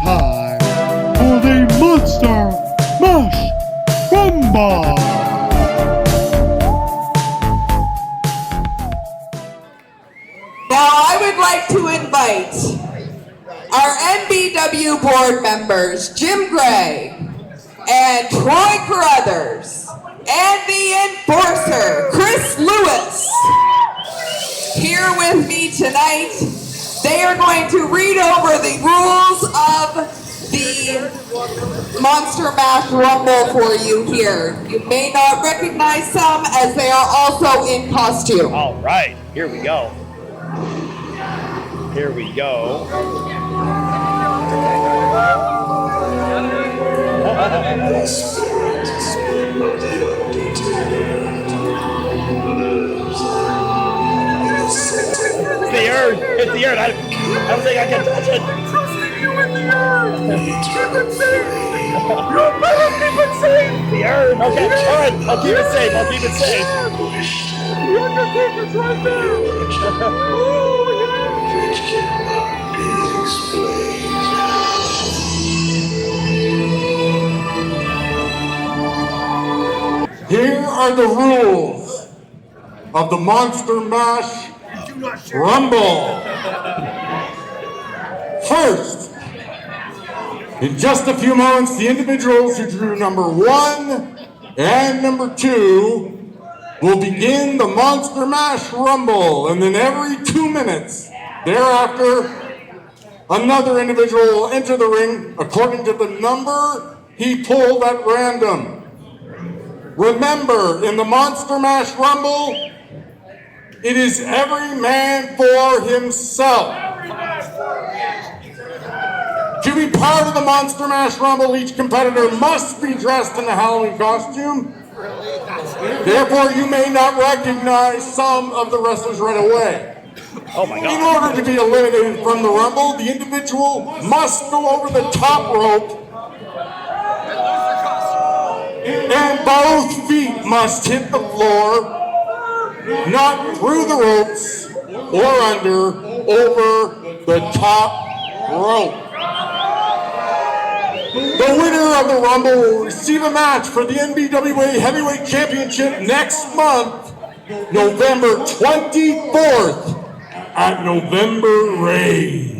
time for the Monster Mash Rumble. Now I would like to invite our NBW board members, Jim Gray and Troy Carruthers, and the enforcer, Chris Lewis, here with me tonight. They are going to read over the rules of the Monster Mash Rumble for you here. You may not recognize some as they are also in costume. All right, here we go. Here we go. It's the urn. It's the urn. I don't think I can touch it. I'm trusting you in the urn. Keep it safe. You better keep it safe. The urn. Okay, all right. I'll keep it safe. I'll keep it safe. The Undertaker's right there. Here are the rules of the Monster Mash Rumble. First, in just a few moments, the individuals who drew number 1 and number 2 will begin the Monster Mash Rumble, and then every 2 minutes thereafter, another individual will enter the ring according to the number he pulled at random. Remember, in the Monster Mash Rumble, it is every man for himself. To be part of the Monster Mash Rumble, each competitor must be dressed in a Halloween costume. Therefore, you may not recognize some of the wrestlers right away. Oh my God. In order to be eliminated from the Rumble, the individual must go over the top rope and both feet must hit the floor, not through the ropes or under, over the top rope. The winner of the Rumble will receive a match for the NBWA Heavyweight Championship next month, November 24th at November Rain.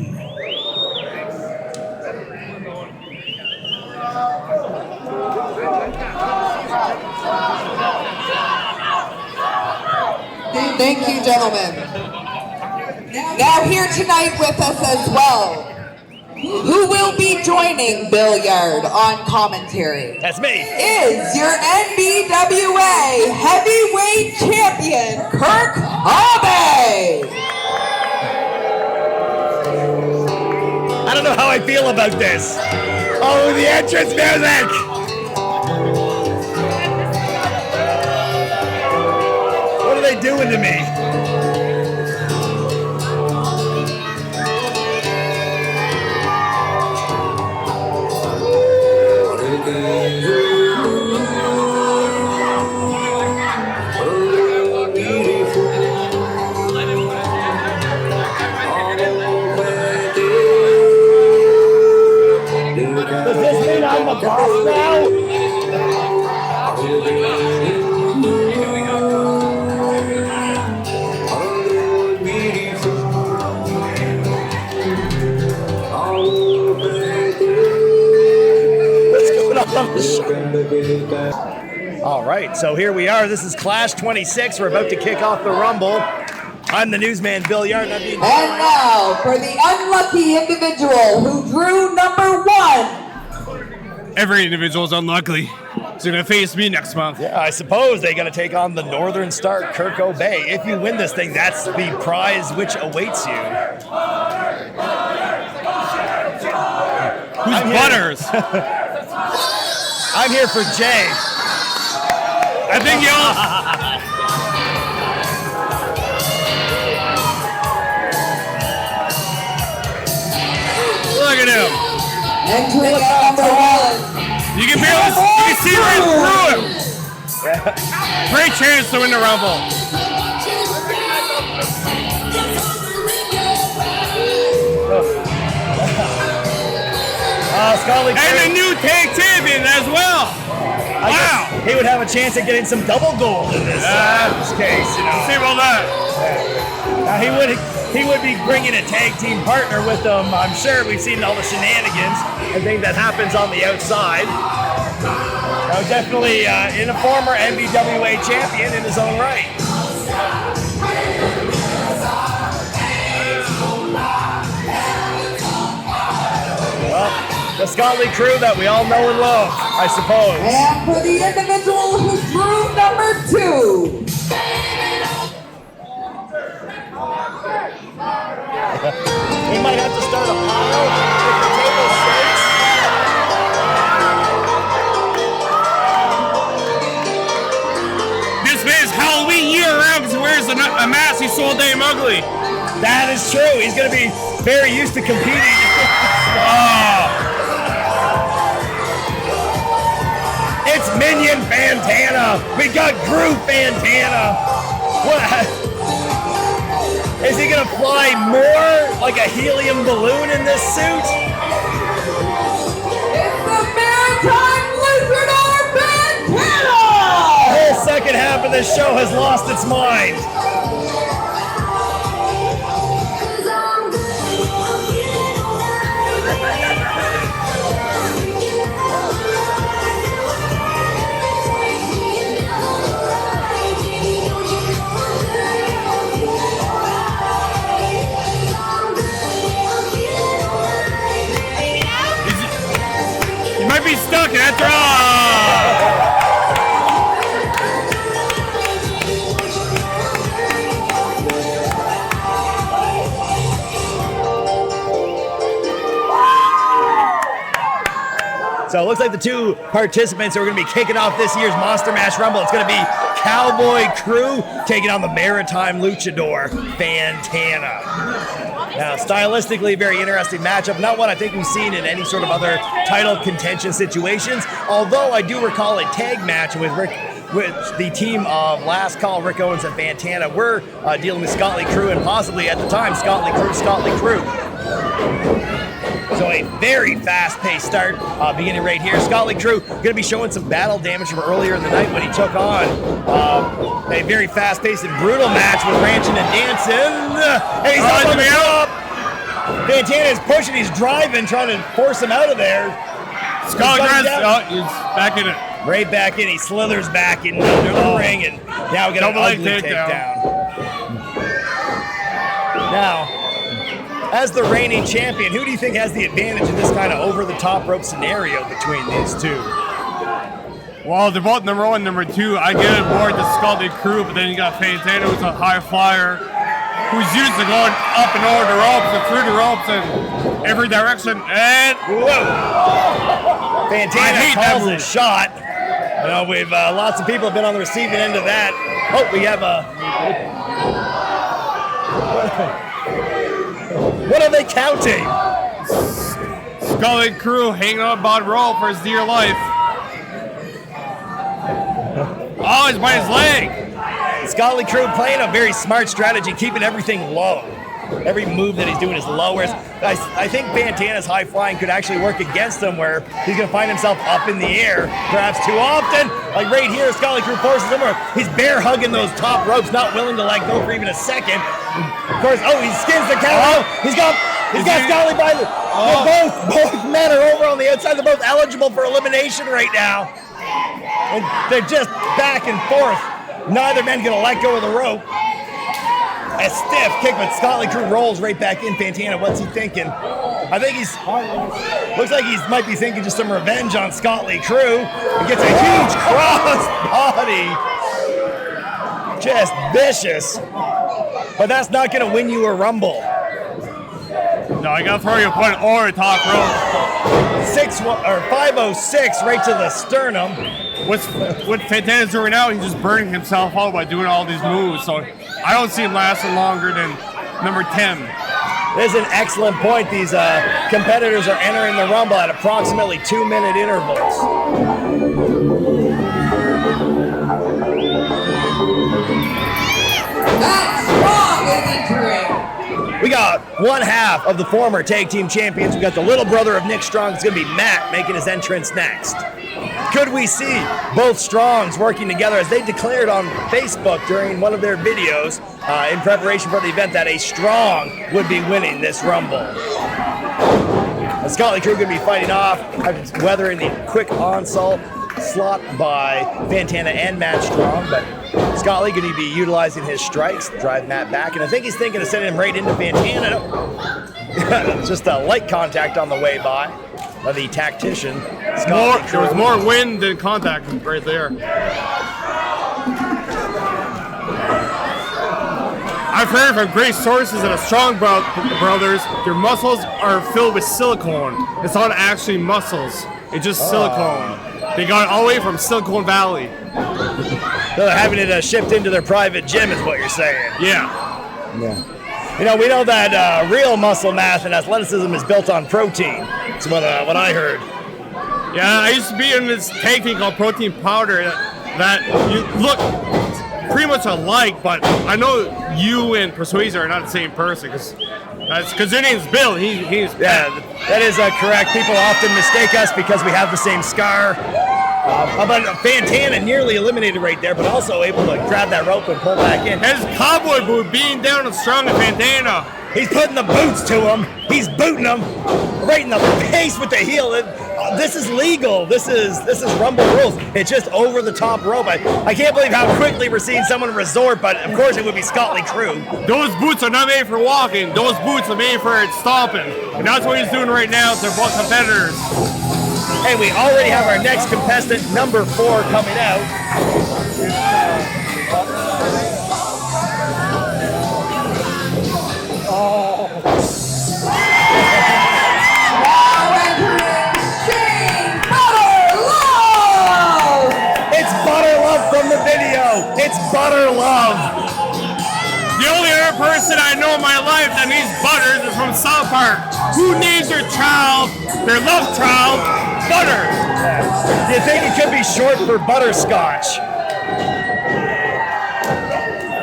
Thank you, gentlemen. Now here tonight with us as well, who will be joining Billiard on commentary, That's me. is your NBWA Heavyweight Champion, Kirk Hobby. I don't know how I feel about this. Oh, the entrance music. What are they doing to me? Does this mean I'm the boss now? What's going on the show? All right, so here we are. This is Clash 26. We're about to kick off the Rumble. I'm the newsman, Bill Yarn. And now for the unlucky individual who drew number 1. Every individual is unlucky. It's going to face me next month. Yeah, I suppose they got to take on the Northern Star, Kirk O'Bay. If you win this thing, that's the prize which awaits you. Who's Butters? I'm here for Jay. I think y'all. Look at him. Entering at number 1. You can see right through him. Great chance to win the Rumble. Scotty And Crew. the new tag champion as well. I guess he would have a chance at getting some double gold in this case, you know. See about that. Now he would be bringing a tag team partner with him. I'm sure we've seen all the shenanigans and things that happens on the outside. Now definitely in a former NBWA champion in his own right. Well, the Scotty Crew that we all know and love, I suppose. And for the individual who drew number 2. We might have to start a pile with the table stakes. This man's Halloween year-round because he wears a mask. He's so damn ugly. That is true. He's going to be very used to competing. It's Minion Fantana. We got Groove Fantana. What? Is he going to fly more like a helium balloon in this suit? It's the Maritime Luchador Fantana! The whole second half of this show has lost its mind. Might be stuck after all. So it looks like the two participants who are going to be kicking off this year's Monster Mash Rumble, it's going to be Cowboy Crew taking on the Maritime Luchador Fantana. Now, stylistically, very interesting matchup. Not one I think we've seen in any sort of other title contention situations. Although I do recall a tag match with the team of Last Call, Rick Owens and Fantana were dealing with Scotty Crew and possibly at the time Scotty Crew. So a very fast-paced start beginning right here. Scotty Crew going to be showing some battle damage from earlier in the night when he took on a very fast-paced and brutal match with Ranchin' and Dancin'. And he's up on the top. Fantana is pushing, he's driving, trying to force him out of there. Scotty Crew, he's back in it. Right back in, he slithers back into the ring, and now we got an ugly takedown. Now, as the reigning champion, who do you think has the advantage in this kind of over-the-top rope scenario between these two? Well, they're both number 1, number 2. I get on board the Scotty Crew, but then you got Fantana, who's a high flyer, who's used to going up and over the ropes and through the ropes in every direction. And whoa! Fantana calls a shot. You know, we've lots of people have been on the receiving end of that. Oh, we have a. What are they counting? Scotty Crew hanging on bottom rope for his dear life. Oh, he's by his leg. Scotty Crew playing a very smart strategy, keeping everything low. Every move that he's doing is low. Whereas I think Fantana's high flying could actually work against him, where he's going to find himself up in the air, perhaps too often. Like right here, Scotty Crew forces him where he's bear hugging those top ropes, not willing to let go for even a second. Of course, he skins the counter. He's got Scotty by the. Both men are over on the outside. They're both eligible for elimination right now. And they're just back and forth. Neither man going to let go of the rope. A stiff kick, but Scotty Crew rolls right back in. Fantana, what's he thinking? I think looks like he might be thinking just some revenge on Scotty Crew. He gets a huge cross body. Just vicious. But that's not going to win you a Rumble. No, I got to throw you a point over the top rope. 506 right to the sternum. What Fantana's doing now, he's just burning himself out by doing all these moves. So I don't see him lasting longer than number 10. This is an excellent point. These competitors are entering the Rumble at approximately 2-minute intervals. That's strong is entering. We got one half of the former tag team champions. We got the little brother of Nick Strong. It's going to be Matt making his entrance next. Could we see both Strongs working together as they declared on Facebook during one of their videos in preparation for the event that a Strong would be winning this Rumble? The Scotty Crew going to be fighting off, weathering the quick onslaught slot by Fantana and Matt Strong, but Scott Lee going to be utilizing his strikes to drive Matt back, and I think he's thinking of sending him right into Fantana. Just a light contact on the way by the tactician. There was more wind than contact right there. I've heard from great sources that the Strong brothers, their muscles are filled with silicone. It's not actually muscles, it's just silicone. They got it all the way from Silicon Valley. They're having it shipped into their private gym is what you're saying. Yeah. You know, we know that real muscle mass and athleticism is built on protein. That's what I heard. Yeah, I used to be in this tag team called Protein Powder that you look pretty much alike, but I know you and Persuasion are not the same person because their name's Bill. He's that is correct. People often mistake us because we have the same scar. But Fantana nearly eliminated right there, but also able to grab that rope and pull back in. His cowboy boot beating down and Strong and Fantana. He's putting the boots to him. He's booting him right in the face with the heel. This is legal. This is Rumble rules. It's just over the top rope. I can't believe how quickly we're seeing someone resort, but of course it would be Scotty Crew. Those boots are not made for walking. Those boots are made for stomping. And that's what he's doing right now to both competitors. Hey, we already have our next contestant, number 4, coming out. It's Butter Love from the video. It's Butter Love. The only other person I know in my life that needs butters is from South Park. Who needs their child, their love child, butter? Do you think it could be short for butterscotch?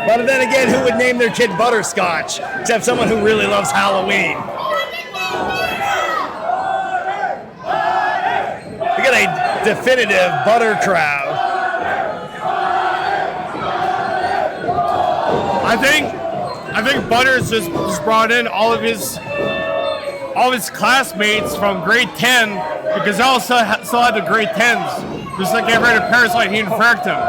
But then again, who would name their kid butterscotch? Except someone who really loves Halloween. We got a definitive butter crowd. I think Butters just brought in all of his classmates from grade 10 because they all still had the grade 10s. Just like get rid of Parasite, he infected him.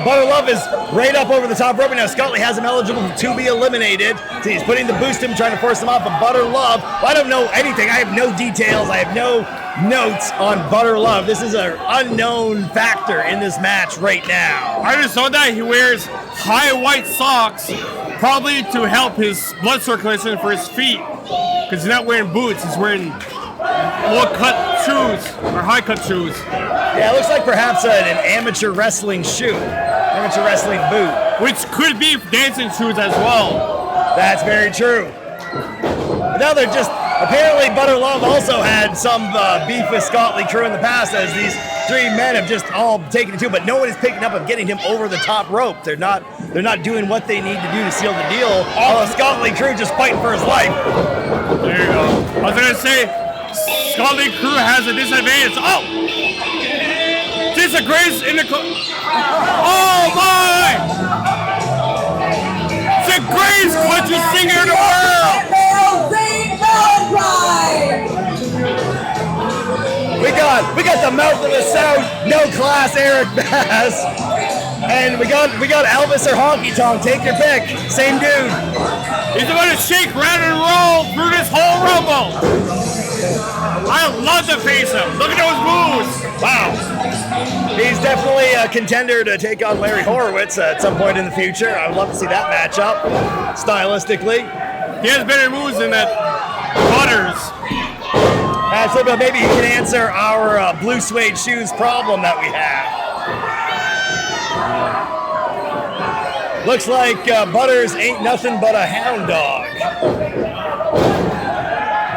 Butter Love is right up over the top rope. Now Scotty has him eligible to be eliminated. So he's putting the boost him, trying to force him off. But Butter Love, I don't know anything. I have no details. I have no notes on Butter Love. This is an unknown factor in this match right now. I just know that he wears high white socks, probably to help his blood circulation for his feet. Because he's not wearing boots, he's wearing low-cut shoes, or high-cut shoes. Yeah, it looks like perhaps an amateur wrestling shoe, amateur wrestling boot. Which could be dancing shoes as well. That's very true. But now they're just, apparently Butter Love also had some beef with Scotty Crew in the past, as these 3 men have just all taken it to, but no one is picking up and getting him over the top rope. They're not doing what they need to do to seal the deal. All of Scotty Crew just fighting for his life. There you go. I was gonna say, Scotty Crew has a disadvantage. Oh! Disagrees in the... Oh my! The greatest country singer in the world! Zane Valentine! We got the mouth of the South, no class Eric Bass. And we got Elvis or Honky Tonk, take your pick. Same dude. He's about to shake, round and roll through this whole Rumble. I love to face him. Look at those moves. Wow. He's definitely a contender to take on Larry Horowitz at some point in the future. I would love to see that matchup, stylistically. He has better moves than that Butters. So maybe he can answer our blue suede shoes problem that we have. Looks like Butters ain't nothing but a hound dog.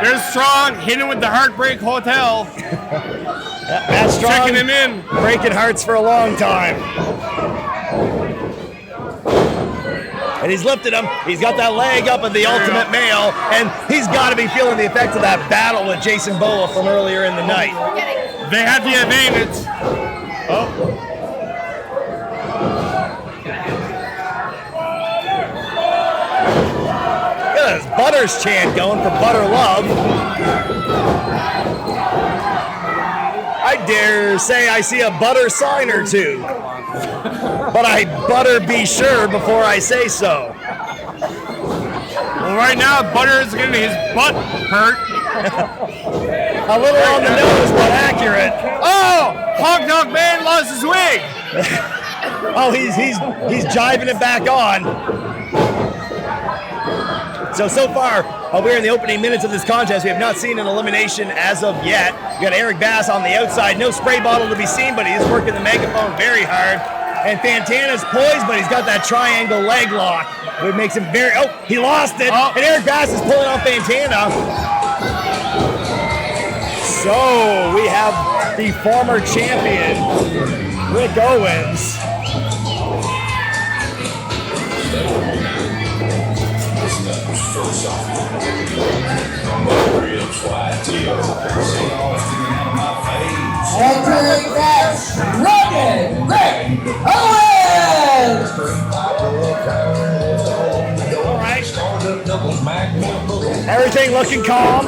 They're Strong, hitting with the Heartbreak Hotel. Matt Strong, checking him in. Breaking hearts for a long time. and he's lifted him. He's got that leg up of the Ultimate Male, and he's got to be feeling the effects of that battle with Jason Boa from earlier in the night. They have the advantage. Oh. Look at this Butters chant going for Butter Love. I dare say I see a Butter sign or two, but I better be sure before I say so. Well, right now, Butter is getting his butt hurt. A little on the nose, but accurate. Oh! Honk Dog Man lost his wig! Oh, he's jiving it back on. So far, we're in the opening minutes of this contest. We have not seen an elimination as of yet. We got Eric Bass on the outside. No spray bottle to be seen, but he is working the megaphone very hard. And Fantana's poised, but he's got that triangle leg lock, which makes him very... Oh, he lost it. Oh. And Eric Bass is pulling off Fantana. So we have the former champion, Rick Owens. Entering next, Rugged Rick Owens! All right. Everything looking calm.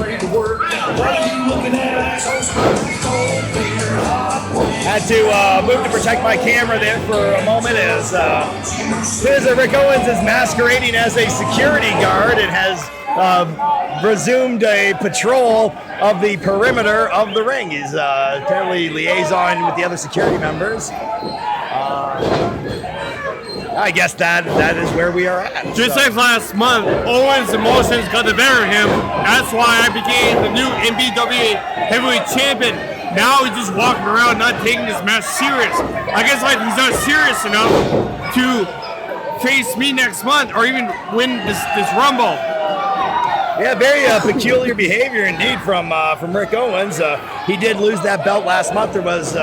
Had to move to protect my camera there for a moment as Rick Owens is masquerading as a security guard and has resumed a patrol of the perimeter of the ring. He's apparently liaison with the other security members. I guess that is where we are at. Just like last month, Owens' emotions got the better of him. That's why I became the new NBWA Heavyweight Champion. Now he's just walking around not taking this match serious. I guess like he's not serious enough to face me next month or even win this Rumble. Yeah, very peculiar behavior indeed from Rick Owens. He did lose that belt last month. There was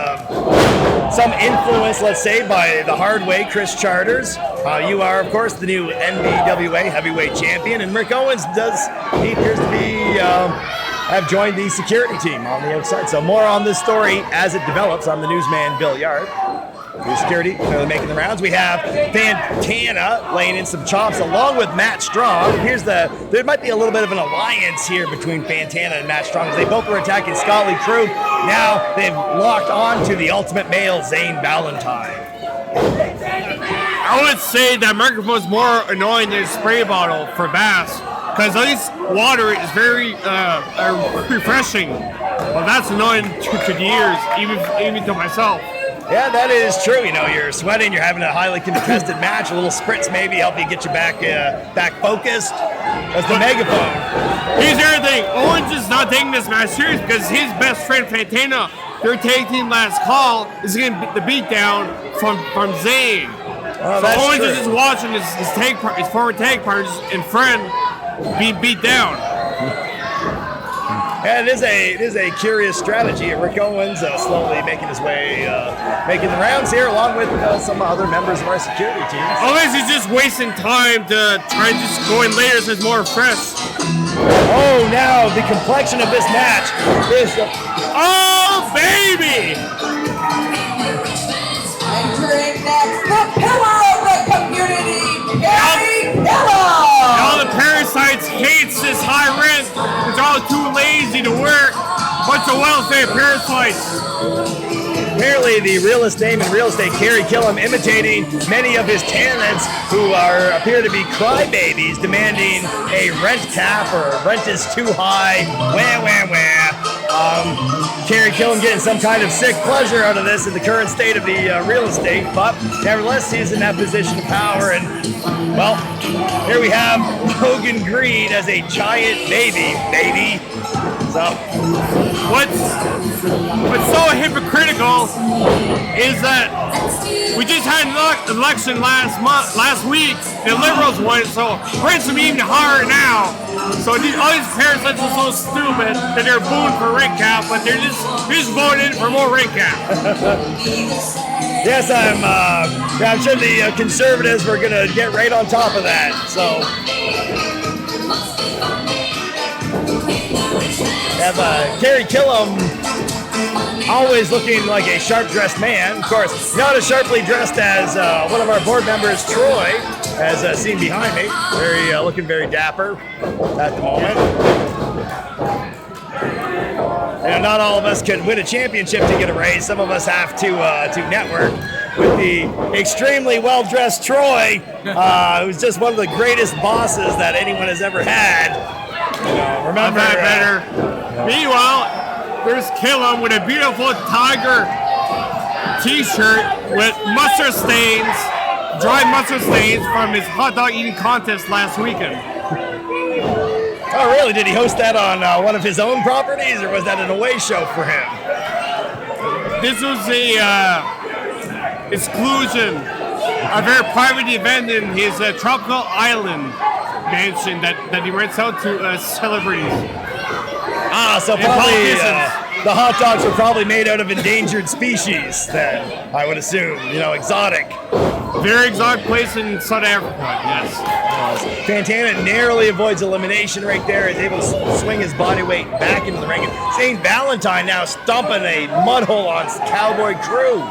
some influence, let's say, by the hard way, Chris Charters. You are, of course, the new NBWA Heavyweight Champion, and Rick Owens he appears to be have joined the security team on the outside. So more on this story as it develops. I'm the newsman, Bill Yard. New security making the rounds. We have Fantana laying in some chops along with Matt Strong. There might be a little bit of an alliance here between Fantana and Matt Strong as they both were attacking Scotty Crew. Now they've locked on to the Ultimate Male, Zane Valentine. I would say that microphone is more annoying than a spray bottle for Bass, because at least water is very refreshing. Well, that's annoying to the ears, even to myself. Yeah, that is true. You know, you're sweating, you're having a highly contested match. A little spritz maybe help you get you back focused. That's the megaphone. Here's the other thing. Owens is not taking this match serious because his best friend Fantana, their tag team last call, is getting the beat down from Zane. Oh, so Owens true. is just watching his former tag partners and friend being beat down. Yeah, it is a curious strategy. Rick Owens slowly making his way, making the rounds here, along with some other members of our security team. Owens is just wasting time to try to just go in later so it's more fresh. Oh, now the complexion of this match is... Oh, baby! Entering next, the pillar of the community, Carrie Killum! All the parasites hates this high rent. It's all too lazy to work. Bunch of welfare parasites. Apparently, the realest name in real estate, Carrie Killum, imitating many of his tenants who appear to be crybabies, demanding a rent cap or rent is too high. Wah, wah, wah. Carrie Killum getting some kind of sick pleasure out of this in the current state of the real estate, but nevertheless, he's in that position of power. And well, here we have Logan Green as a giant baby. So, what's so hypocritical is that we just had an election last week, and the Liberals won, so rents are even higher now. So all these parasites are so stupid that they're booing for rent cap, but they're just voting for more rent cap. Yes, I'm sure the conservatives were going to get right on top of that. So, have Carrie Killum always looking like a sharp-dressed man. Of course, not as sharply dressed as one of our board members, Troy, as seen behind me. Looking very dapper at the moment. And not all of us can win a championship to get a raise. Some of us have to network with the extremely well-dressed Troy, who's just one of the greatest bosses that anyone has ever had. Remember better. Meanwhile, there's Killum with a beautiful tiger t-shirt with mustard stains, dry mustard stains from his hot dog eating contest last weekend. Oh, really? Did he host that on one of his own properties, or was that an away show for him? This was a exclusion, a very private event in his tropical island mansion that he rents out to celebrities. So probably the hot dogs were probably made out of endangered species then, I would assume, exotic. Very exotic place in South Africa, yes. Fantana narrowly avoids elimination right there, is able to swing his body weight back into the ring. Zane Valentine now stomping a mud hole on Cowboy Crew.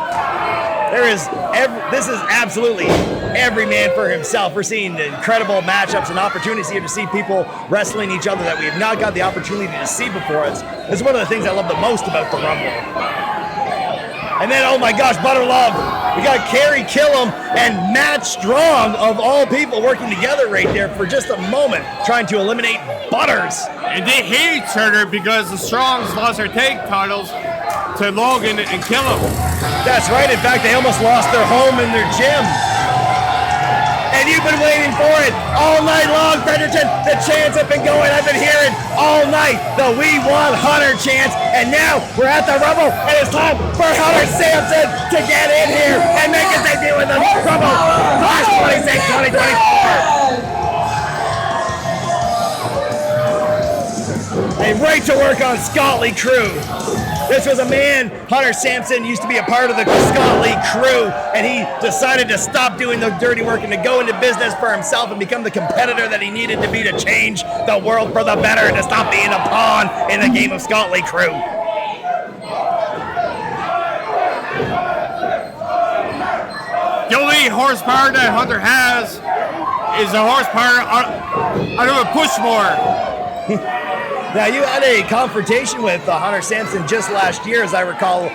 This is absolutely every man for himself. We're seeing incredible matchups and opportunities here to see people wrestling each other that we have not got the opportunity to see before. This is one of the things I love the most about the Rumble. And then, oh my gosh, Butter Love. We got Carrie Killum and Matt Strong, of all people, working together right there for just a moment, trying to eliminate Butters. And they hate each other because the Strongs lost their tag titles to Logan and Killum. That's right. In fact, they almost lost their home and their gym. And you've been waiting for it all night long, Fredericton. The chants have been going. I've been hearing all night the We Want Hunter chants. And now we're at the Rumble, and it's time for Hunter Samson to get in here and make his debut in the Rumble Clash 26 2024. And right to work on Scott Lee Crew. This was a man, Hunter Samson, used to be a part of the Scott Lee Crew, and he decided to stop doing the dirty work and to go into business for himself and become the competitor that he needed to be to change the world for the better and to stop being a pawn in the game of Scott Lee Crew. The only horsepower that Hunter has is the horsepower out of a push mower. Now, you had a confrontation with Hunter Samson just last year, as I recall.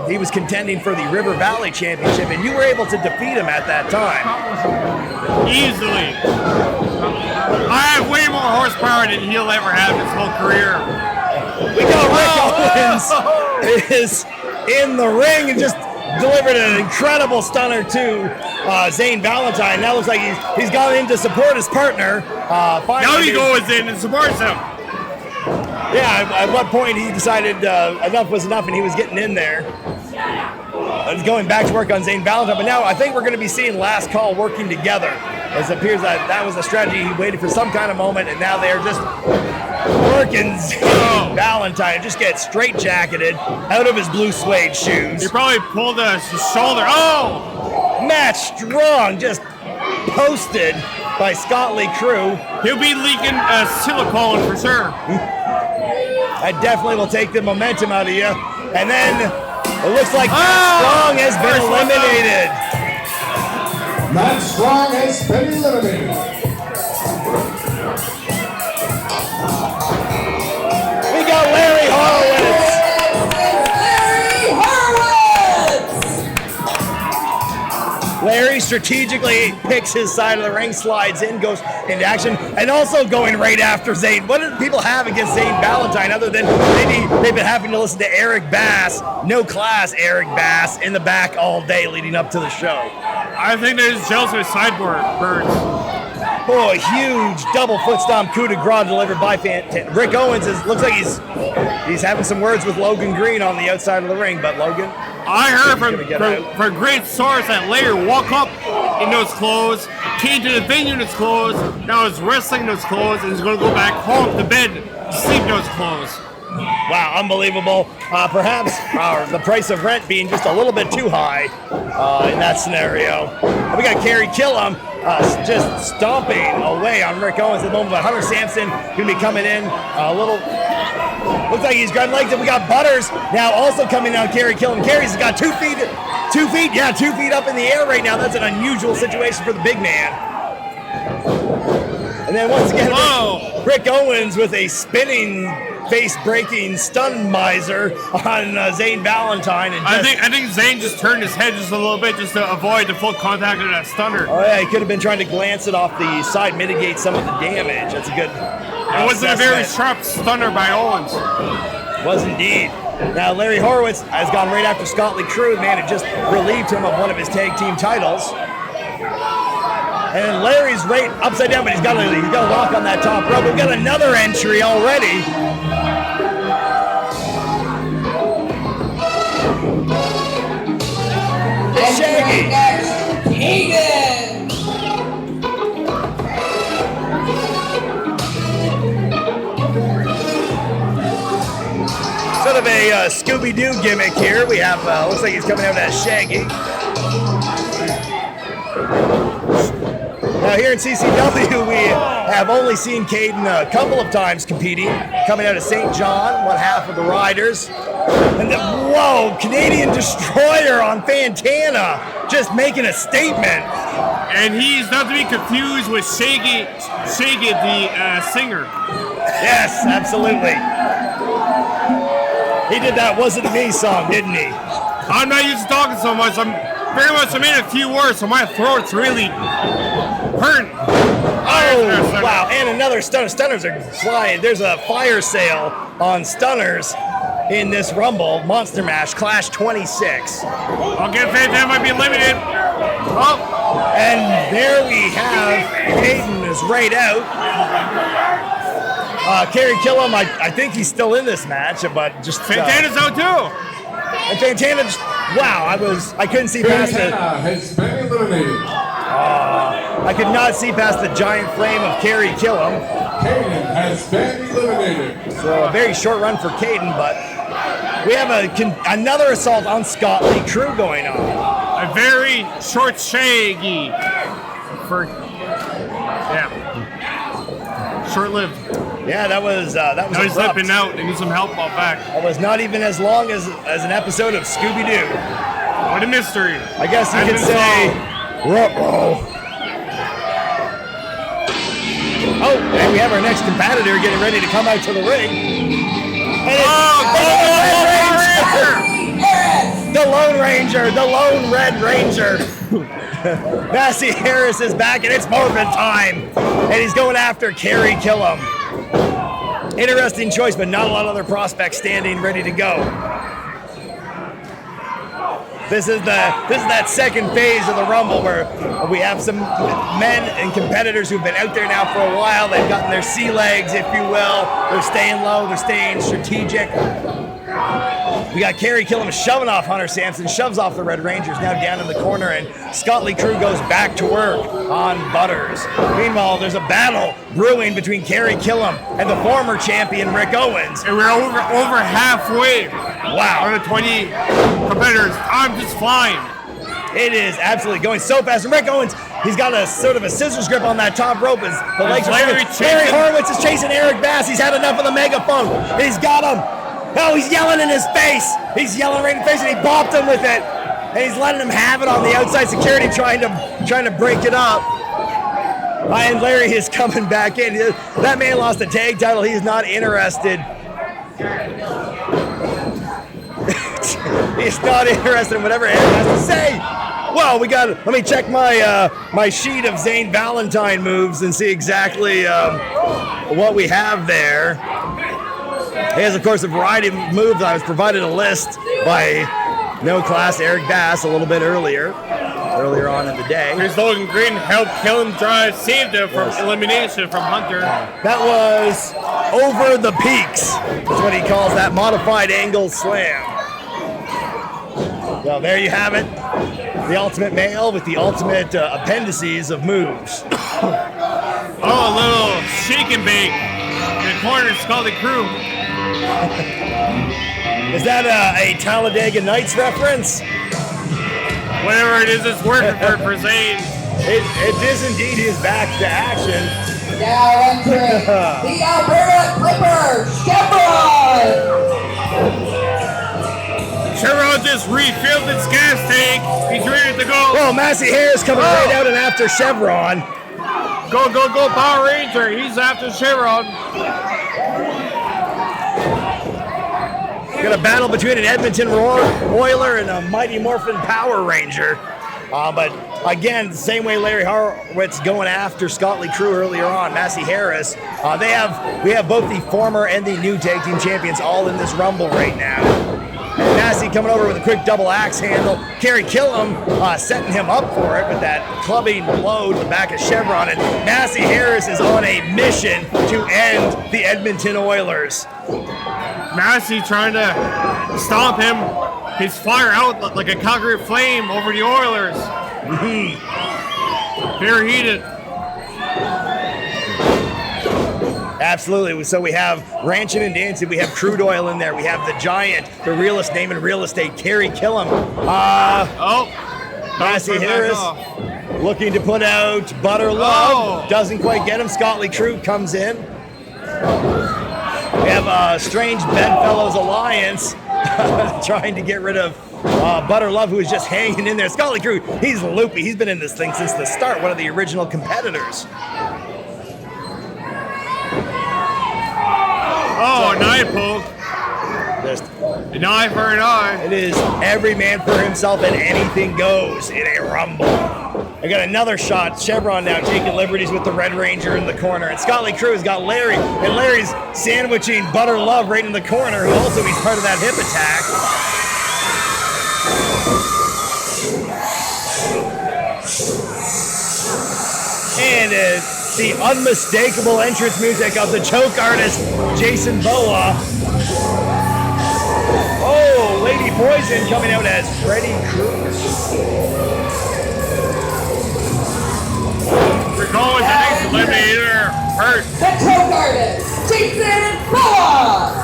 He was contending for the River Valley Championship, and you were able to defeat him at that time. Easily. I have way more horsepower than he'll ever have in his whole career. We got Rick Owens is in the ring and just delivered an incredible stunner to Zane Valentine. Now looks like he's gone in to support his partner. Now he goes in and supports him. Yeah, at what point he decided enough was enough and he was getting in there. He's going back to work on Zane Valentine, but now I think we're going to be seeing Last Call working together. As it appears that was a strategy. He waited for some kind of moment, and now they're just working Zane Valentine. Just gets straight jacketed out of his blue suede shoes. He probably pulled his shoulder. Oh! Matt Strong just posted by Scott Lee Crew. He'll be leaking silicone for sure. That definitely will take the momentum out of you. And then it looks like Matt Strong has been eliminated. Matt Strong has been eliminated. We got Larry Horowitz. Larry strategically picks his side of the ring, slides in, goes into action, and also going right after Zane. What do people have against Zane Valentine other than maybe they've been having to listen to Eric Bass, no class Eric Bass, in the back all day leading up to the show? I think they're just jealous of his sideboards. Oh, a huge double foot stomp coup de grace delivered by Rick Owens. Looks like he's having some words with Logan Green on the outside of the ring, but Logan, I heard from a great source that Larry woke up in those clothes, came to the venue in his clothes, now he's wrestling in those clothes, and he's going to go back home to bed to sleep in those clothes. Wow, unbelievable. Perhaps the price of rent being just a little bit too high in that scenario. We got Carrie Killum just stomping away on Rick Owens at the moment. But Hunter Samson going to be coming in a little. Looks like he's grabbing legs, and we got Butters now also coming down. Carrie Killum. Carrie's got 2 feet. 2 feet, yeah, 2 feet up in the air right now. That's an unusual situation for the big man. And then once again, Rick Owens with a spinning, face-breaking stun miser on Zane Valentine. And I think Zane just turned his head just a little bit just to avoid the full contact of that stunner. Oh yeah, he could have been trying to glance it off the side, mitigate some of the damage. That's a good. It wasn't a very sharp stunner by Owens. Was indeed. Now Larry Horowitz has gone right after Scott Lee Crew. Man, it just relieved him of one of his tag team titles. And Larry's right upside down, but he's got a lock on that top rope. We've got another entry already. Shaggy. Next, Keegan. Sort of a Scooby-Doo gimmick here. We have, looks like he's coming out as Shaggy. Now here in CCW, we have only seen Caden a couple of times competing, coming out of St. John, one half of the Riders. And then, whoa, Canadian Destroyer on Fantana, just making a statement. And he's not to be confused with Shaggy the singer. Yes, absolutely. He did that Wasn't Me song, didn't he? I'm not used to talking so much. I'm in a few words, so my throat's really hurting. Oh, wow, and another stunner. Stunners are flying. There's a fire sale on stunners in this Rumble Monster Mash Clash 26. Okay, Fantana might be limited. Oh. And there we have Caden is right out. Carrie Killum, I think he's still in this match, but just Fantana's out too. And Fantana just, wow, I couldn't see past it. Has been eliminated. I could not see past the giant flame of Carrie Killum. Caden has been eliminated. So a very short run for Caden, but we have another assault on Scott Lee Crew going on. A very short Shaggy. Short-lived. Yeah, that was now he's abrupt. slipping out. They need some help out back. That was not even as long as an episode of Scooby-Doo. What a mystery. I guess you could say, ruh-oh. Oh, and we have our next competitor getting ready to come out to the ring. And the Lone Ranger, the Lone Red Ranger. Massey Harris is back, and it's Mormon time. And he's going after Carrie Killum. Interesting choice, but not a lot of other prospects standing ready to go. This is that second phase of the Rumble where we have some men and competitors who've been out there now for a while. They've gotten their sea legs, if you will. They're staying low. They're staying strategic. We got Carrie Killum shoving off Hunter Samson, shoves off the Red Rangers, now down in the corner, and Scott Lee Crew goes back to work on Butters. Meanwhile, there's a battle brewing between Carrie Killum and the former champion Rick Owens. And we're over halfway. Wow. Out of 20 competitors. I'm just flying. It is absolutely going so fast. And Rick Owens, he's got a sort of a scissors grip on that top rope as the legs are Larry Horowitz is chasing Eric Bass. He's had enough of the megaphone. He's got him. Oh, he's yelling in his face. He's yelling right in his face, and he bopped him with it. And he's letting him have it on the outside security, trying to break it up. And Larry is coming back in. That man lost the tag title. He's not interested. He's not interested in whatever Eric has to say. Well, let me check my sheet of Zane Valentine moves and see exactly what we have there. He has, of course, a variety of moves. I was provided a list by No Class Eric Bass a little bit earlier on in the day. Here's Logan Green helped Killum drive, saved him from elimination from Hunter. That was over the peaks. That's what he calls that modified angle slam. Well, there you have it. The ultimate male with the ultimate appendices of moves. Oh, a little shake and bake in the corner, Scott Lee Crew. Is that a Talladega Nights reference? Whatever it is, it's working for Zane. It is indeed his back to action. Now entering the Alberta Clipper, Chevron. Chevron just refilled its gas tank. He's ready to go. Well, Massey Harris coming right out and after Chevron. Go, go, go, Power Ranger. He's after Chevron. Got a battle between an Edmonton Oiler and a Mighty Morphin Power Ranger. But again, the same way Larry Horowitz going after Scott Lee Crew earlier on, Massey Harris. We have both the former and the new tag team champions all in this Rumble right now. And Massey coming over with a quick double axe handle. Carrie Killum setting him up for it with that clubbing blow to the back of Chevron. And Massey Harris is on a mission to end the Edmonton Oilers. Massey trying to stomp him. His fire out like a Calgary flame over the Oilers. Very heated. Absolutely. So we have Ranchin' and Dancing. We have Crude Oil in there. We have the Giant, the realest name in real estate, Carrie Killum. Massey Harris looking to put out Butter Love. Doesn't quite get him. Scott Lee Crew comes in. We have a strange Bedfellows Alliance trying to get rid of Butter Love, who is just hanging in there. Scott Lee Crew, he's loopy. He's been in this thing since the start, one of the original competitors. Oh, an eye poke. An eye for an eye. It is every man for himself and anything goes in a Rumble. I got another shot. Chevron now taking liberties with the Red Ranger in the corner. And Scott Lee Crew has got Larry. And Larry's sandwiching Butter Love right in the corner, who also he's part of that hip attack. And the unmistakable entrance music of the choke artist, Jason Boa. Oh, Lady Poison coming out as Freddy Krueger. We're going to the next eliminator. Hurt. The choke artist, Jason Boa.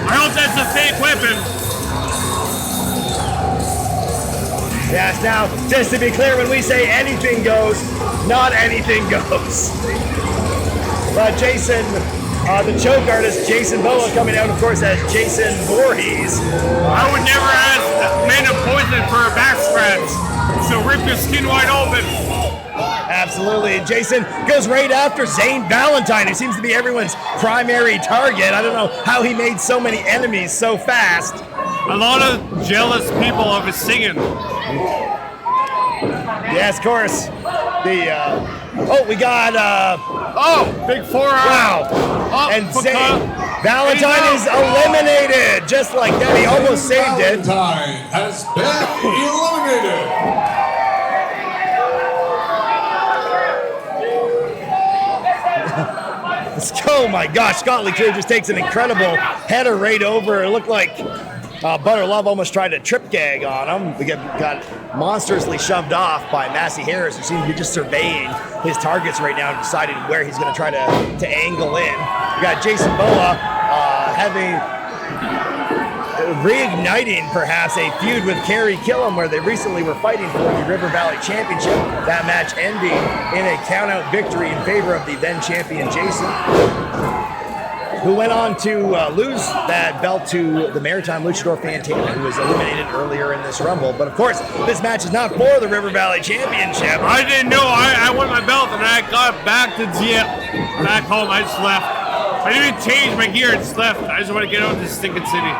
I hope that's a fake weapon. Yes, now, just to be clear, when we say anything goes, not anything goes. But Jason, the choke artist, Jason Boa, coming out, of course, as Jason Voorhees. I would never ask men of poison for a back scratch. So rip your skin wide open. Absolutely. And Jason goes right after Zane Valentine, who seems to be everyone's primary target. I don't know how he made so many enemies so fast. A lot of jealous people of his singing. Yes, of course. We got big forearm. Wow. And Zane Valentine is eliminated. Just like that, he almost saved it. Valentine has been eliminated. Oh my gosh, Scott Lee Crew just takes an incredible header right over. It looked like Butter Love almost tried to trip gag on him. We got monstrously shoved off by Massey Harris, who seems to be just surveying his targets right now and deciding where he's going to try to angle in. We got Jason Boa reigniting perhaps a feud with Carrie Killum, where they recently were fighting for the River Valley Championship. That match ending in a count-out victory in favor of the then-champion Jason, who went on to lose that belt to the Maritime Luchador Fantana, who was eliminated earlier in this Rumble. But of course, this match is not for the River Valley Championship. I didn't know. I won my belt and I got back to back home. I just left. I didn't even change my gear. I just left. I just want to get out of this stinking city.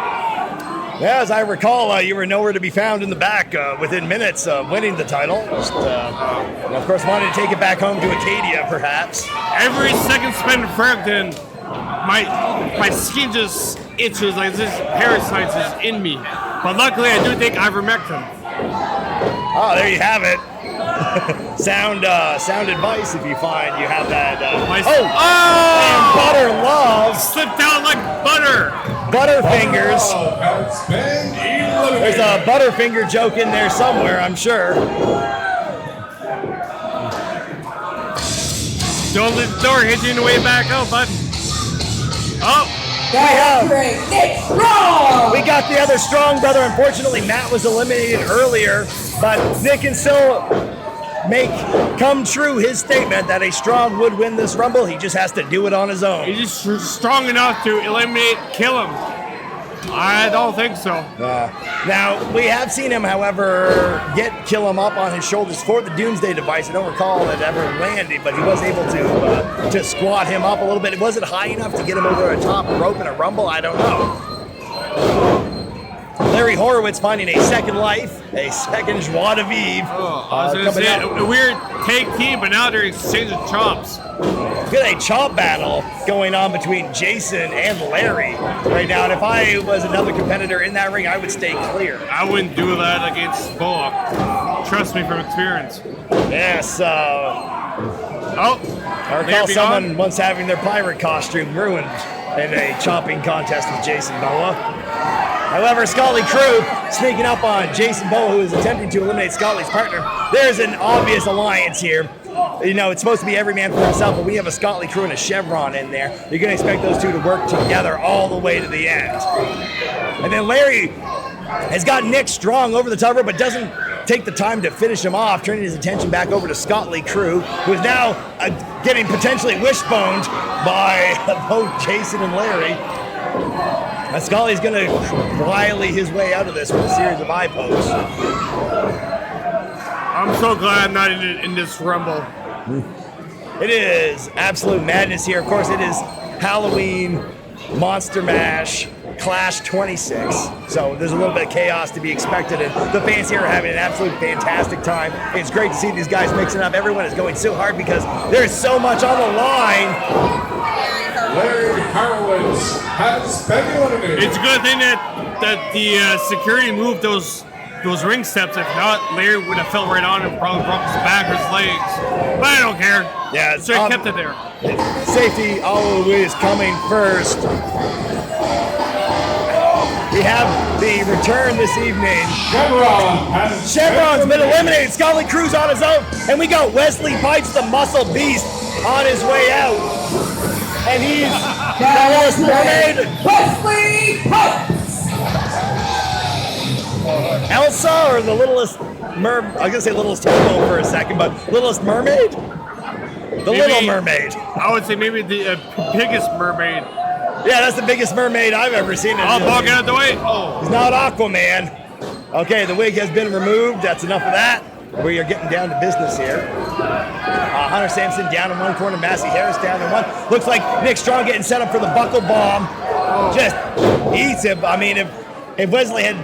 Yeah, as I recall, you were nowhere to be found in the back within minutes of winning the title. Just, and of course, wanted to take it back home to Acadia, perhaps. Every second spent in Fredericton, my skin just itches like this parasites is in me. But luckily, I do take ivermectin. Oh, there you have it. sound advice if you find you have that. And Butter Love slipped down like butter. Butterfingers. There's a Butterfinger joke in there somewhere, I'm sure. Don't leave the door, hit you on the way back out, bud. Featuring Nick Strong. We got the other Strong brother. Unfortunately, Matt was eliminated earlier, but Nick can still come true his statement that a Strong would win this Rumble. He just has to do it on his own. He's just strong enough to eliminate Killum. I don't think so. Now, we have seen him, however, get Killum up on his shoulders for the Doomsday device. I don't recall it ever landing, but he was able to squat him up a little bit. Was it high enough to get him over a top rope in a Rumble? I don't know. Larry Horowitz finding a second life, a second joie de vivre. I was going to say, a weird tag team, but now they're exchanging chops. We've got a chop battle going on between Jason and Larry right now. And if I was another competitor in that ring, I would stay clear. I wouldn't do that against Boa. Trust me from experience. Yes. I recall someone once having their pirate costume ruined in a chopping contest with Jason Boa. However, Scotty Crew sneaking up on Jason Boa, who is attempting to eliminate Scotty's partner. There's an obvious alliance here. You know, it's supposed to be every man for himself, but we have a Scotty Crew and a Chevron in there. You're going to expect those two to work together all the way to the end. And then Larry has got Nick Strong over the top rope, but doesn't take the time to finish him off, turning his attention back over to Scotty Crew, who is now getting potentially wishboned by both Jason and Larry. And Scully's going to wily his way out of this with a series of eye pokes. I'm so glad I'm not in this Rumble. It is absolute madness here. Of course, it is Halloween, Monster Mash, Clash 26. So there's a little bit of chaos to be expected, and the fans here are having an absolute fantastic time. It's great to see these guys mixing up. Everyone is going so hard because there's so much on the line. Larry Horowitz has been eliminated. It's a good thing that the security moved those ring steps. If not, Larry would have fell right on him, probably broke his back or his legs. But I don't care. Yeah, so he kept it there. Safety always coming first. We have the return this evening. Chevron's been eliminated. Scotty Crew's on his own. And we got Wesley Pipes, the muscle beast, on his way out. And he's the Littlest Mermaid. Wesley Pipes. Elsa or the Littlest Mermaid? I was going to say Littlest Hobo for a second, but Littlest Mermaid? The Little Mermaid. I would say maybe the biggest mermaid. Yeah, that's the biggest mermaid I've ever seen. I'll walk out the way. Oh. He's not Aquaman. Okay, the wig has been removed. That's enough of that. We are getting down to business here. Hunter Samson down in one corner. Massey Harris down in one. Looks like Nick Strong getting set up for the buckle bomb. Just eats him. I mean, if Wesley had,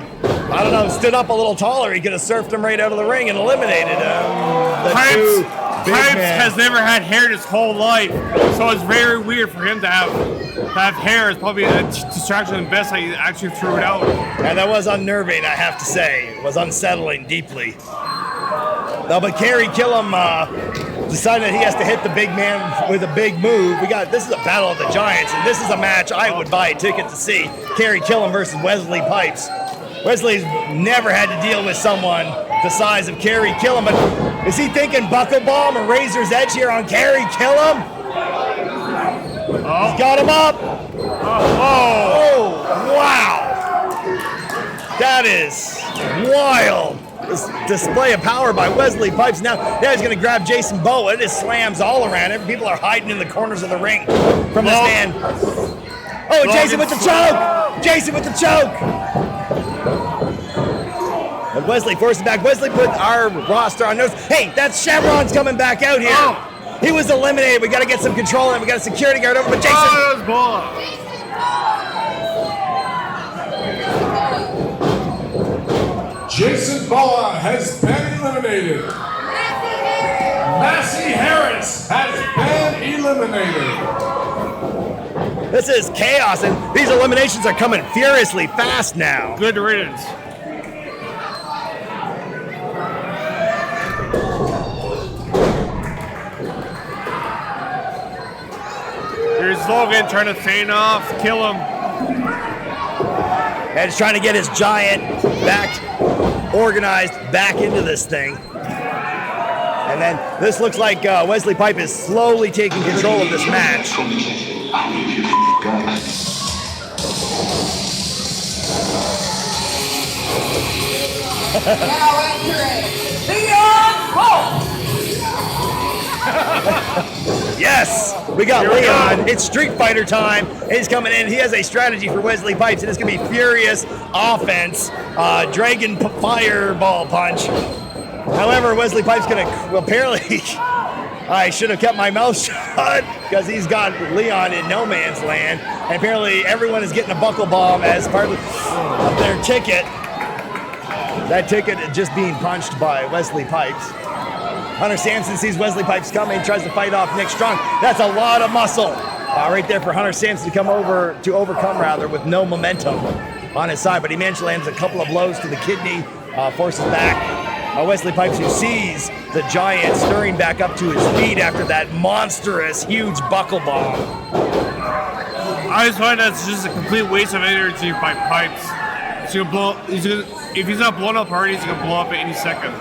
I don't know, stood up a little taller, he could have surfed him right out of the ring and eliminated him. Pipes has never had hair his whole life, so it's very weird for him to have hair. It's probably a distraction and best how he actually threw it out. And that was unnerving, I have to say. It was unsettling deeply. No, but Carrie Killum decided that he has to hit the big man with a big move. This is a battle of the giants, and this is a match I would buy a ticket to see. Carrie Killum versus Wesley Pipes. Wesley's never had to deal with someone the size of Carrie Killum, but is he thinking buckle bomb or razor's edge here on Carrie Killum? He's got him up. Oh, wow. That is wild. This display of power by Wesley Pipes. Now he's going to grab Jason Boa. It just slams all around him. People are hiding in the corners of the ring from this man. Oh, Jason with the choke. Jason with the choke. And Wesley forces back. Wesley put our roster on notice. Hey, that's Chevron's coming back out here. Oh. He was eliminated. We got to get some control in. We got a security guard over, but Jason. Jason Boa has been eliminated. Massey Harris has been eliminated. This is chaos, and these eliminations are coming furiously fast now. Good riddance. Here's Logan trying to feint off, kill him. And he's trying to get his giant back organized back into this thing. And then this looks like Wesley Pipe is slowly taking control of this match. Now entering Leon Wolf. Yes, we got Leon. It's Street Fighter time. He's coming in. He has a strategy for Wesley Pipes, and it's going to be furious offense, dragon fireball punch. However, Wesley Pipes going to apparently. I should have kept my mouth shut because he's got Leon in no man's land. And apparently, everyone is getting a buckle bomb as part of their ticket. That ticket is just being punched by Wesley Pipes. Hunter Samson sees Wesley Pipes coming, tries to fight off Nick Strong. That's a lot of muscle right there for Hunter Samson to overcome with no momentum on his side. But he managed to land a couple of blows to the kidney, forces back. Wesley Pipes, who sees the giant stirring back up to his feet after that monstrous, huge buckle bomb. I just find that's just a complete waste of energy by Pipes. If he's not blowing up already, he's gonna blow up at any second.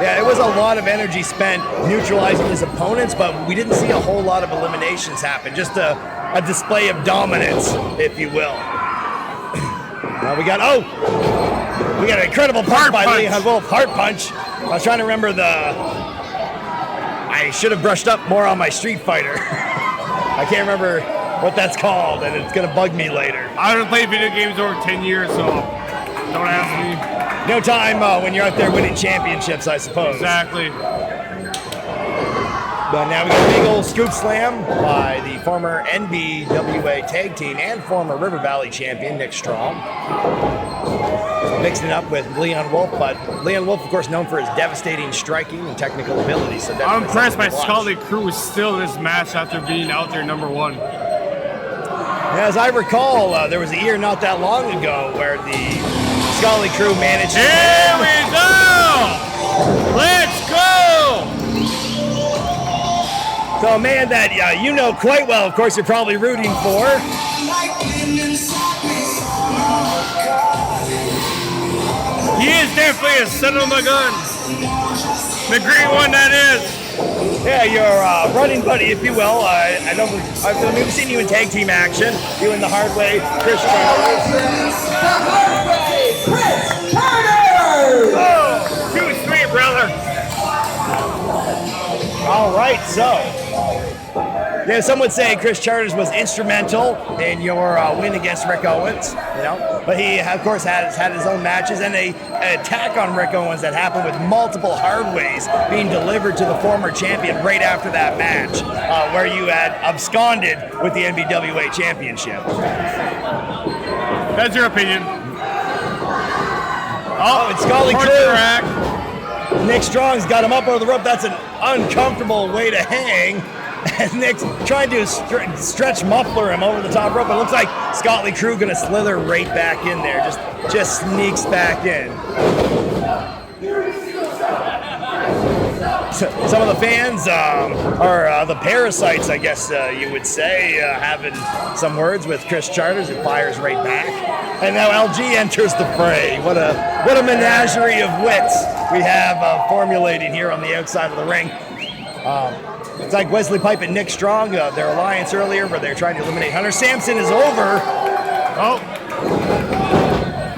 Yeah, it was a lot of energy spent neutralizing his opponents, but we didn't see a whole lot of eliminations happen. Just a display of dominance, if you will. Now we got an incredible punch by Leon Wolf. Heart punch. I was trying to remember I should have brushed up more on my Street Fighter. I can't remember what that's called, and it's gonna bug me later. I haven't played video games over 10 years, so don't ask me. No time when you're out there winning championships, I suppose. Exactly. But now we got a big old scoop slam by the former NBWA tag team and former River Valley champion, Nick Strong. Mixing it up with Leon Wolf, but Leon Wolf, of course, known for his devastating striking and technical ability. So I'm impressed by Scully Crew is still in this match after being out there #1. As I recall, there was a year not that long ago where the Scully Crew managed to... Here we go! Let's go! So a man that you know quite well, of course, you're probably rooting for. He is definitely a son of a gun. The green one, that is. Yeah, your running buddy, if you will. I know we've seen you in tag team action. You in the hard way, Chris Charter. The hard way, Chris Charter. Oh, 2-3, brother. All right, so. Yeah, some would say Chris Charters was instrumental in your win against Rick Owens, but he, of course, has had his own matches and an attack on Rick Owens that happened with multiple hard ways being delivered to the former champion right after that match, where you had absconded with the NBWA Championship. That's your opinion. Oh, it's Scully Crew. Nick Strong's got him up over the rope. That's an uncomfortable way to hang. And Nick's trying to stretch muffler him over the top rope. It looks like Scully Crew gonna slither right back in there. Just sneaks back in. Some of the fans are the parasites, I guess you would say, having some words with Chris Charters. It fires right back. And now LG enters the fray. What a menagerie of wits we have formulating here on the outside of the ring. It's like Wesley Pipe and Nick Strong, their alliance earlier where they're trying to eliminate Hunter. Samson is over. Oh.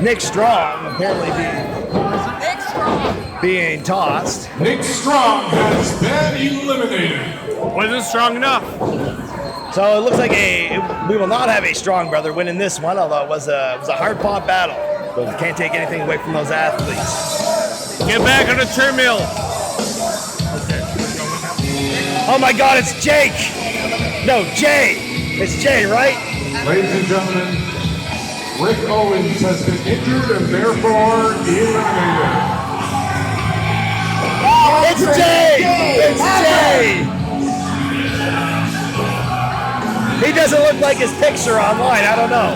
Nick Strong apparently being tossed. Nick Strong has been eliminated. Wasn't strong enough. So it looks like we will not have a Strong brother winning this one, although it was a hard-fought battle. But we can't take anything away from those athletes. Get back on the treadmill. Oh my God, it's Jake! No, Jay! It's Jay, right? Ladies and gentlemen, Rick Owens has been injured and therefore eliminated. It's Jay! It's Jay! He doesn't look like his picture online, I don't know.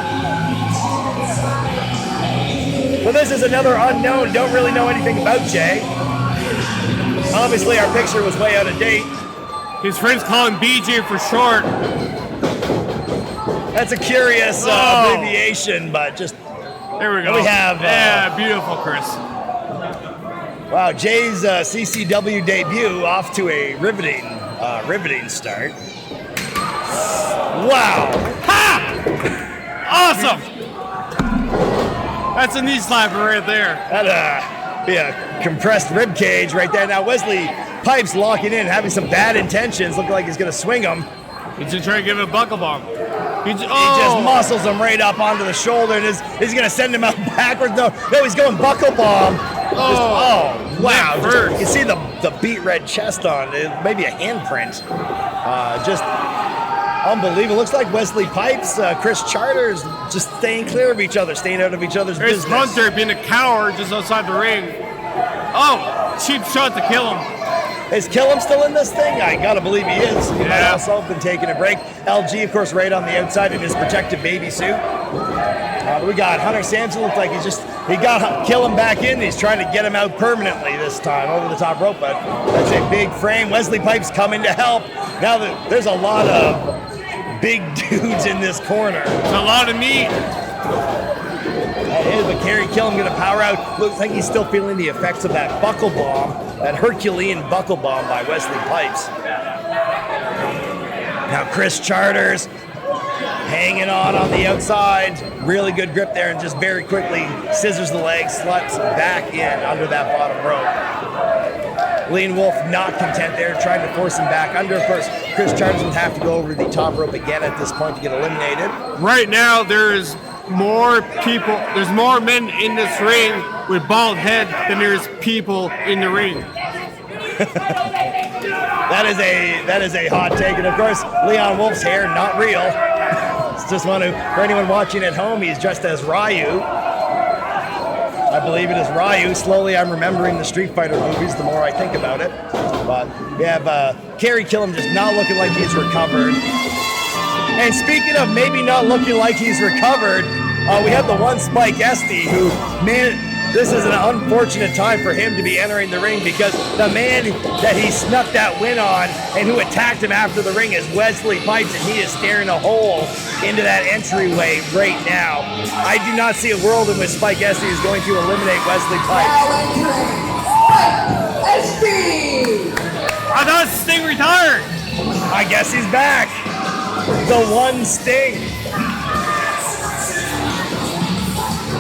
Well, this is another unknown, don't really know anything about Jay. Obviously, our picture was way out of date. His friends call him BJ for short. That's a curious abbreviation, but just... There we go. We have... yeah, beautiful, Chris. Wow, Jay's CCW debut off to a riveting start. Wow. Ha! Awesome! That's a knee slapper right there. That'd be a compressed rib cage right there. Now Wesley Pipes locking in, having some bad intentions. Looking like he's going to swing him. He's just trying to give him a buckle bomb. He just muscles him right up onto the shoulder, and is going to send him out backwards. No, he's going buckle bomb. Wow. You can see the beat red chest on it. Maybe a handprint. Just unbelievable. Looks like Wesley Pipes, Chris Charters just staying clear of each other, staying out of each other's There's business. Hunter being a coward just outside the ring. Oh, cheap shot to kill him. Is Killum still in this thing? I gotta believe he is. He might also have been taking a break. LG, of course, right on the outside in his protective baby suit. We got Hunter Samson. Looks like he got Killum back in. He's trying to get him out permanently this time over the top rope, but that's a big frame. Wesley Pipes coming to help. Now there's a lot of big dudes in this corner. It's a lot of meat. That is, but Carrie Killum going to power out. Looks like he's still feeling the effects of that buckle bomb, that Herculean buckle bomb by Wesley Pipes. Now Chris Charters hanging on the outside. Really good grip there, and just very quickly scissors the leg, sluts back in under that bottom rope. Lean Wolf not content there, trying to force him back under. Of course, Chris Charters would have to go over the top rope again at this point to get eliminated. Right now, there's more people. There's more men in this ring with bald head than there's people in the ring. That is a hot take, and of course, Leon Wolf's hair not real. It's just for anyone watching at home, he's dressed as Ryu. I believe it is Ryu. Slowly, I'm remembering the Street Fighter movies the more I think about it. But we have Carrie Killum just not looking like he's recovered. And speaking of maybe not looking like he's recovered, we have the one Spike Esty who, man, this is an unfortunate time for him to be entering the ring because the man that he snuck that win on and who attacked him after the ring is Wesley Pipes, and he is staring a hole into that entryway right now. I do not see a world in which Spike Esty is going to eliminate Wesley Pipes. I thought Sting retired. I guess he's back. The one Sting.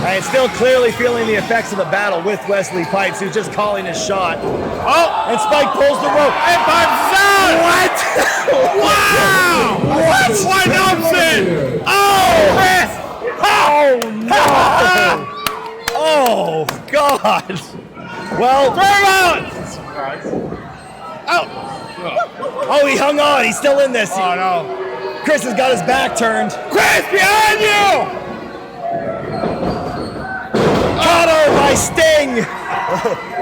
And still clearly feeling the effects of the battle with Wesley Pipes, who's just calling his shot. Oh, and Spike pulls the rope. And Pipes is out! What? Wow! What? What Samson! Oh! Oh, no! Oh, God. Well, Throw him out! Oh, he hung on. He's still in this. Oh, no. Chris has got his back turned. Chris, behind you! Caught her by Sting.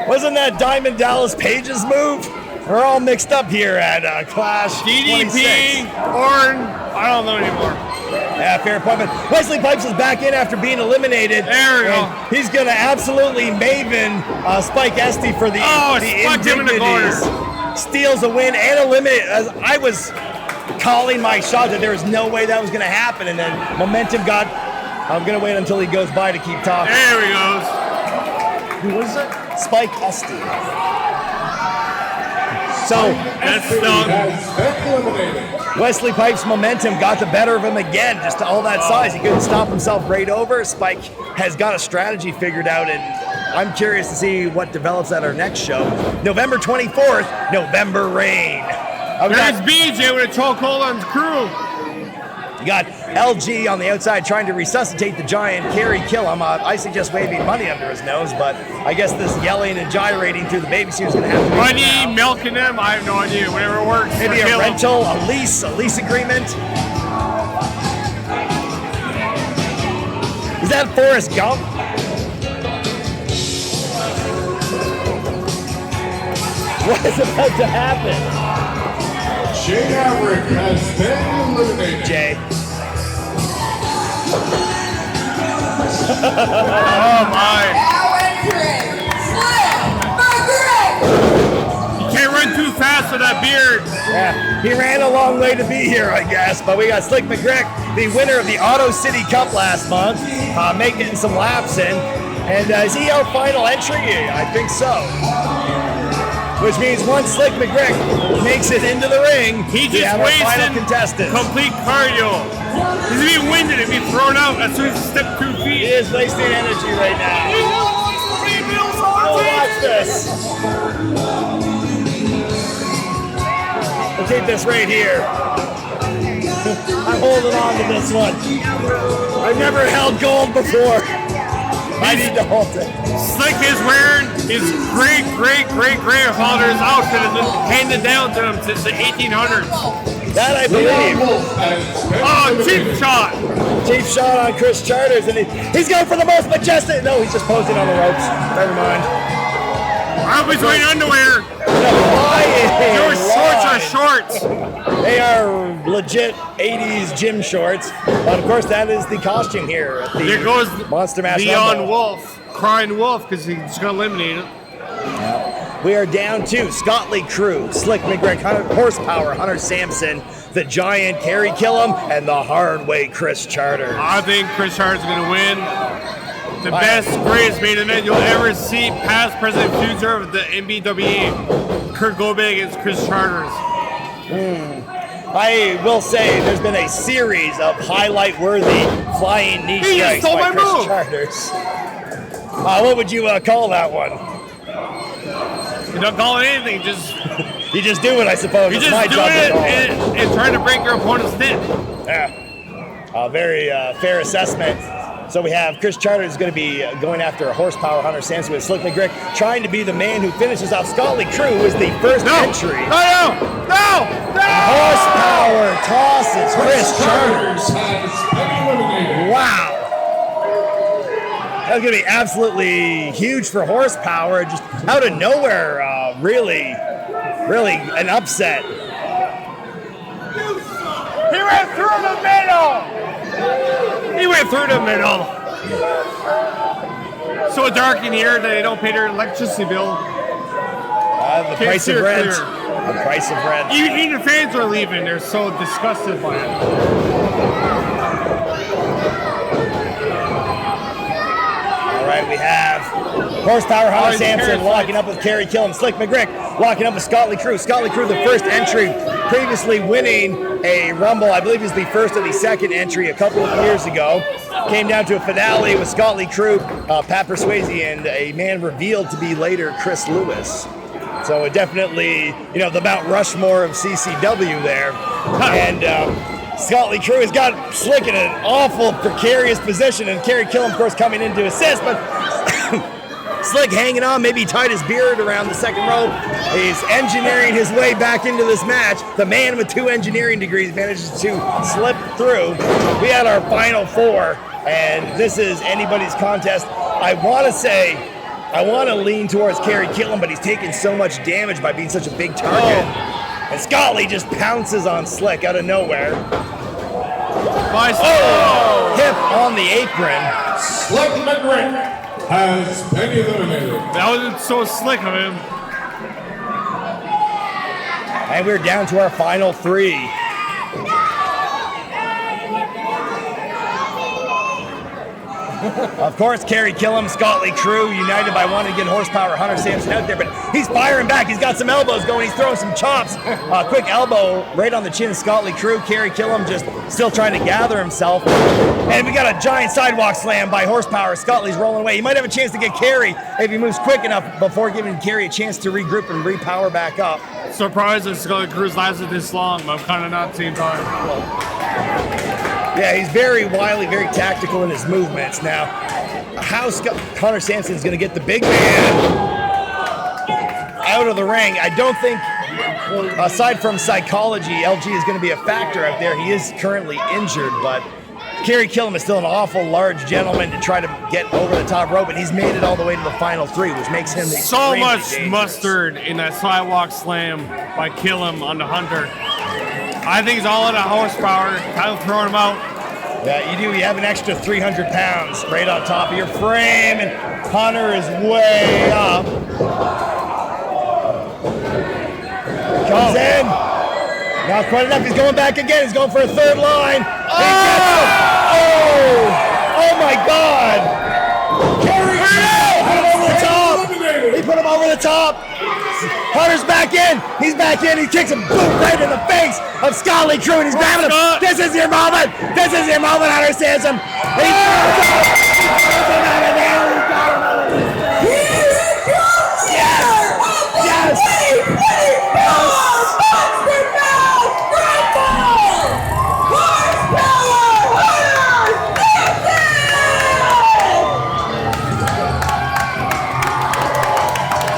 Wasn't that Diamond Dallas Page's move? We're all mixed up here at Clash DDP, 26. Orn, I don't know anymore. Yeah, fair point. But Wesley Pipes is back in after being eliminated. There we go. He's going to absolutely maven Spike Esty for the Spike him in the indignities. Steals a win and eliminate. As I was calling my shot that there was no way that was going to happen, and then momentum got. I'm going to wait until he goes by to keep talking. There he goes. Who was it? Spike Esty. So That's stung. Wesley Pipes' momentum got the better of him again, just to all that size. He couldn't stop himself right over. Spike has got a strategy figured out, and I'm curious to see what develops at our next show. November 24th, November Rain. There's BJ with a chokehold on his crew. You got LG on the outside trying to resuscitate the giant Carrie Killum. I suggest waving money under his nose, but I guess this yelling and gyrating through the baby suit is going to have to be Money, milking them, I have no idea. Whatever works. maybe a rental, a lease agreement. Is that Forrest Gump? What is about to happen? Jay Maverick has been eliminated. Jay. Oh my. Now entering Slim McGregor. You can't run too fast with that beard. Yeah, he ran a long way to be here, I guess. But we got Slick McGrick, the winner of the Auto City Cup last month, making some laps in. And is he our final entry? I think so. Which means once Slick McGrick makes it into the ring, He we just have our final wasted contestants. complete cardio. He's gonna be winded if he's thrown out as soon as he steps 2 He feet. is wasting energy right now. Oh, watch this. We'll keep this right here. I'm holding on to this one. I've never held gold before. I need to hold it. Slick is wearing his great-great-great-grandfather's outfit and been handed down to him since the 1800s. That I believe. Oh, cheap shot. Cheap shot on Chris Charters, and he's going for the most majestic. No, he's just posing on the ropes. Never mind. I was wearing underwear. Your shorts are shorts. They are legit 80s gym shorts. But of course, that is the costume here at the There goes Monster Mash Leon Rumble. Wolf, crying wolf because he's going to eliminate him. We are down to Scott Lee Crew, Slick McGrick, Horsepower, Hunter Samson, the Giant, Carrie Killum, and the hard way Chris Charters. I think Chris Charters is going to win. The best, greatest main event you'll ever see, past, present, future of the NBWA. Kurt Gobig against Chris Charters. I will say there's been a series of highlight-worthy flying knee He just strikes stole by my Chris move. Charters. What would you call that one? You don't call it anything, just You just do it, I suppose. you're It's just my doing job to it call it. and trying to break your opponent's neck. Yeah. Very fair assessment. So we have Chris Charters going to be going after a Horsepower Hunter Samson with Slick McGrick, trying to be the man who finishes off Scott Lee Crew, who is the first entry. No! Horsepower tosses Chris Charters. Wow. That's going to be absolutely huge for Horsepower. Just out of nowhere, really an upset. He went through the middle! He went through the middle. So dark in here that they don't pay their electricity bill. The price of rent. The price of rent. Even the fans are leaving. They're so disgusted by it. All right, we have Horsepower Hunter he's Samson Carrie locking up with Carrie Killum. Slick McGrick locking up with Scott Lee Crew. Scott Lee Crew, the first entry, previously winning a Rumble. I believe he's the first of the second entry a couple of years ago. Came down to a finale with Scott Lee Crew, Pat Persuasi, and a man revealed to be later Chris Lewis. So definitely, the Mount Rushmore of CCW there. And Scott Lee Crew has got Slick in an awful precarious position, and Carrie Killum, of course, coming in to assist, but Slick hanging on, maybe tied his beard around the second rope. He's engineering his way back into this match. The man with 2 engineering degrees manages to slip through. We had our final 4, and this is anybody's contest. I want to lean towards Carrie Killum, but he's taking so much damage by being such a big target. And Scott Lee just pounces on Slick out of nowhere. Hip on the apron. Slick McGrick has been eliminated. That wasn't so slick of him. And we're down to our final 3. Of course, Carrie Killum, Scott Lee Crew, united by wanting to get Horsepower Hunter Samson out there, but he's firing back. He's got some elbows going. He's throwing some chops. Quick elbow right on the chin of Scott Lee Crew. Carrie Killum just still trying to gather himself. And we got a giant sidewalk slam by Horsepower. Scott Lee's rolling away. He might have a chance to get Carrie if he moves quick enough before giving Carrie a chance to regroup and repower back up. Surprised that Scott Lee Crew's lasted this long, but I'm kind of not at the same time. Yeah, he's very wily, very tactical in his movements. Now, how Hunter Samson is going to get the big man out of the ring, I don't think, aside from psychology, LG is going to be a factor out there. He is currently injured, but Carrie Killum is still an awful large gentleman to try to get over the top rope, and he's made it all the way to the final 3, which makes him So extremely much dangerous. mustard in that sidewalk slam by Killum on the Hunter. I think he's all out of horsepower. Kind of throwing him out. Yeah, you do. You have an extra 300 pounds right on top of your frame, and Hunter is way up. Comes in. Not quite enough. He's going back again. He's going for a third line. He gets him. Oh! Oh my God! Carrie Killum put him over the top. He put him over the top. Hunter's back in. He's back in. He kicks him boom right in the face of Scotty Crew, and he's grabbing him. This is your moment. This is your moment, Hunter Samson. He throws him. Out of there. He got him out of this. Yes.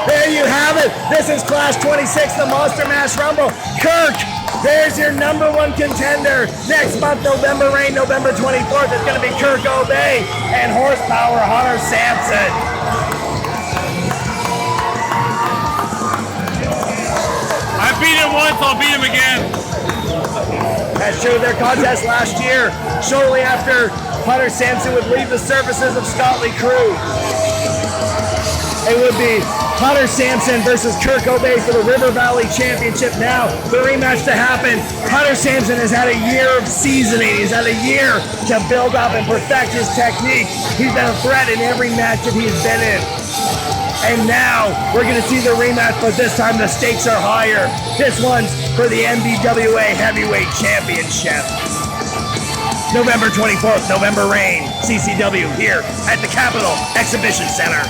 There you have it. This is Class 26, the Monster Mash Rumble. Kirk, there's your number one contender. Next month, November Rain, November 24th, it's going to be Kirk Obey and Horsepower Hunter Samson. I beat him once, I'll beat him again. That's true. Their contest last year, shortly after Hunter Samson would leave the services of Scotty Crew. It would be Hunter Samson versus Kirk Obey for the River Valley Championship. Now, the rematch to happen. Hunter Samson has had a year of seasoning. He's had a year to build up and perfect his technique. He's been a threat in every match that he's been in. And now, we're going to see the rematch, but this time the stakes are higher. This one's for the NBWA Heavyweight Championship. November 24th, November Rain, CCW, here at the Capitol Exhibition Center.